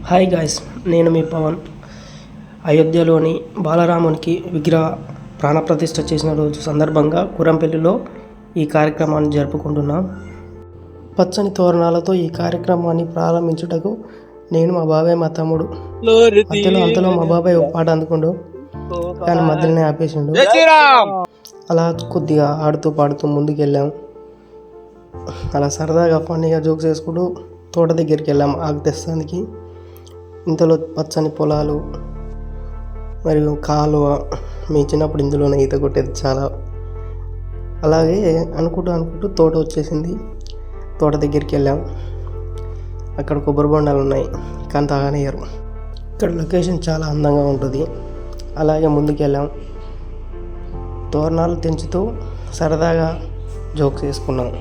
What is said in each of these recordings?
Hi guys, నేను మీ పవన్. అయోధ్యలోని బాలరామునికి విగ్రహ ప్రాణప్రతిష్ఠ చేసిన రోజు సందర్భంగా కురంపల్లిలో ఈ కార్యక్రమాన్ని జరుపుకుంటున్నాం. పచ్చని తోరణాలతో ఈ కార్యక్రమాన్ని ప్రారంభించుటకు నేను, మా బాబాయ్, మా తమ్ముడు అంతలో మా బాబాయ్ ఒక పాట అందుకుండు, కానీ మధ్యలోనే ఆపేసిండు. అలా కొద్దిగా ఆడుతూ పాడుతూ ముందుకెళ్ళాం. అలా సరదాగా ఫన్నీగా జోక్స్ వేసుకుంటూ తోట దగ్గరికి వెళ్ళాం ఆకు తెస్తానికి. ఇంతలో పచ్చని పొలాలు మరియు కాలువ, మీ చిన్నప్పుడు ఇందులోనే ఈత కొట్టేది చాలా. అలాగే అనుకుంటూ తోట వచ్చేసింది. తోట దగ్గరికి వెళ్ళాం. అక్కడ కొబ్బరి బొండాలు ఉన్నాయి, కానీ తాగనియరు. ఇక్కడ లొకేషన్ చాలా అందంగా ఉంటుంది. అలాగే ముందుకు వెళ్ళాం. తోరణాలు తెంచుతూ సరదాగా జోక్స్ వేసుకున్నాం.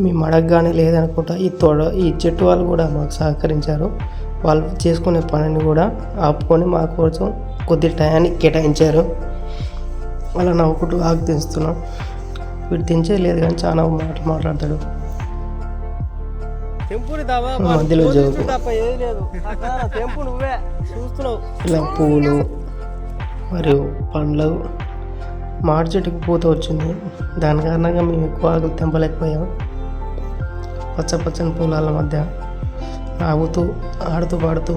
మేము అడగగానే లేదనుకుంటా ఈ చెట్టు వాళ్ళు కూడా మాకు సహకరించారు. వాళ్ళు చేసుకునే పనిని కూడా ఆపుకొని మా కోసం కొద్ది టయాన్ని కేటాయించారు. అలా నవ్వుకుంటూ ఆకు తెంచుతున్నాం. వీడు తెంచేయలేదు కానీ చాలా మాటలు మాట్లాడతాడు. మధ్యలో జోకు. ఇలా పువ్వులు మరియు పండ్లు, మామిడి చెట్టుకు పూత వచ్చింది. దాని కారణంగా మేము ఎక్కువ ఆకులు తెంపలేకపోయాం. పచ్చని పొలాల మధ్య ఆగుతూ ఆడుతూ పాడుతూ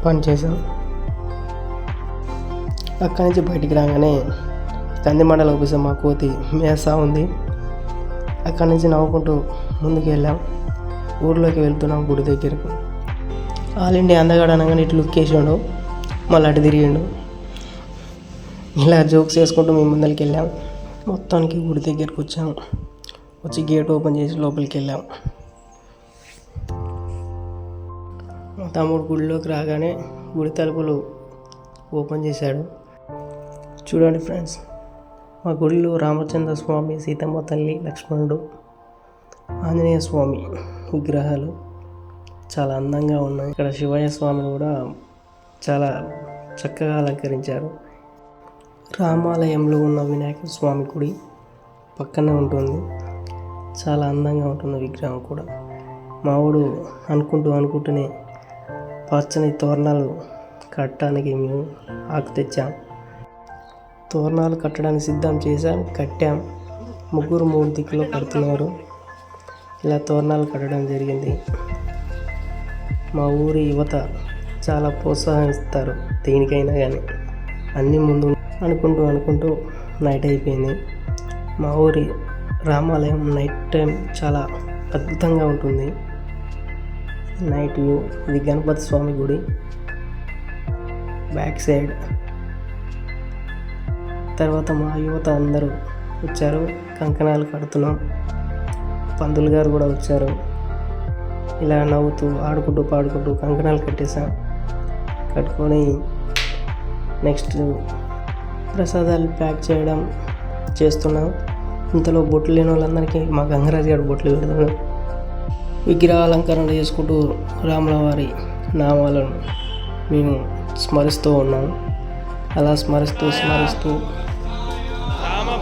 పని చేసాం. అక్కడి నుంచి బయటికి రాగానే కందిమండల ఆఫీస్ మా కోతి మేస్తా ఉంది. అక్కడి నుంచి నవ్వుకుంటూ ముందుకు వెళ్ళాం. ఊర్లోకి వెళ్తున్నాం, గుడి దగ్గరకు. ఆలిండి అందగాడు అనగానే ఇటు లుక్ వేసాడు, మళ్ళీ అటు తిరిగిండు. ఇలా జోక్స్ చేసుకుంటూ మేము ముందరికి వెళ్ళాం. మొత్తానికి గుడి దగ్గరికి వచ్చాము. వచ్చి గేట్ ఓపెన్ చేసి లోపలికి వెళ్ళాం. మా తమ్ముడు గుడిలోకి రాగానే గుడి తలుపులు ఓపెన్ చేశాడు. చూడండి ఫ్రెండ్స్, మా గుడిలో రామచంద్ర స్వామి, సీతమ్మ తల్లి, లక్ష్మణుడు, ఆంజనేయ స్వామి విగ్రహాలు చాలా అందంగా ఉన్నాయి. ఇక్కడ శివయ్య స్వామిని కూడా చాలా చక్కగా అలంకరించారు. రామాలయంలో ఉన్న వినాయక స్వామి గుడి పక్కనే ఉంటుంది. చాలా అందంగా ఉంటుంది విగ్రహం కూడా. మా ఊడు అనుకుంటూనే పచ్చని తోరణాలు కట్టడానికి మేము ఆకు తెచ్చాం. తోరణాలు కట్టడానికి సిద్ధం చేసాం, కట్టాం. ముగ్గురు 3 దిక్కులో కడుతున్నారు. ఇలా తోరణాలు కట్టడం జరిగింది. మా ఊరి యువత చాలా ప్రోత్సాహిస్తారు దేనికైనా కానీ. అన్నీ ముందు అనుకుంటూ నైట్ అయిపోయింది. మా ఊరి రామాలయం నైట్ టైం చాలా అద్భుతంగా ఉంటుంది. Night view. ఇది గణపతి స్వామి గుడి బ్యాక్ సైడ్. తర్వాత మా యువత అందరూ వచ్చారు, కంకణాలు కడుతున్నాం. పంతులు గారు కూడా వచ్చారు. ఇలా నవ్వుతూ ఆడుకుంటూ పాడుకుంటూ కంకణాలు కట్టేసాం. కట్టుకొని నెక్స్ట్ ప్రసాదాలు ప్యాక్ చేస్తున్నాం. ఇంతలో బొట్లు లేని వాళ్ళందరికీ మా గంగరాజు గారు బొట్లు పెడతాడు. విగ్రహ అలంకరణ చేసుకుంటూ రాముల వారి నామాలను మేము స్మరిస్తూ ఉన్నాం. అలా స్మరిస్తూ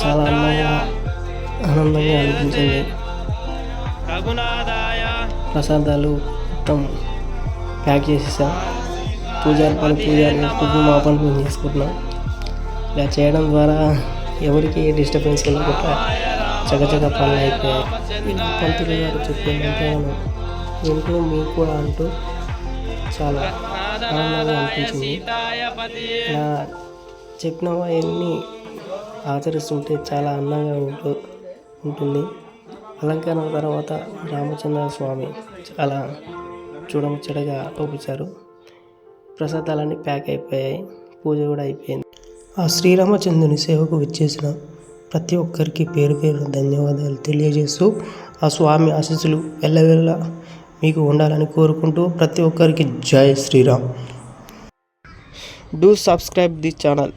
చాలా ఆనందంగా అనిపించింది. ప్రసాదాలు మొత్తం ప్యాక్ చేసేసాం. పూజారి చేసుకుంటూ మా పని మేము చేసుకుంటున్నాం. ఇలా చేయడం ద్వారా ఎవరికి డిస్టర్బెన్స్ లేకుండా చకచక పనులు అయిపోయాయి. పంతులు గారు చెప్పిందంటే వింటూ మీకు కూడా అంటూ చాలా ఆనందంగా అనిపించింది. ఇలా చెప్పినవన్నీ ఆచరిస్తుంటే చాలా అందంగా ఉంటుంది. అలంకరణ తర్వాత రామచంద్ర స్వామి చాలా చూడముచ్చటగా చూపించారు. ప్రసాదాలన్నీ ప్యాక్ అయిపోయాయి. పూజ కూడా అయిపోయింది. ఆ శ్రీరామచంద్రుని సేవకు విచ్చేసిన ప్రతి ఒక్కరికి పేరు ధన్యవాదాలు తెలియజేస్తూ, ఆ స్వామి ఆశీస్సులు ఎల్లవేళలా మీకు ఉండాలని కోరుకుంటూ ప్రతి ఒక్కరికి జై Shriram. Do subscribe the channel.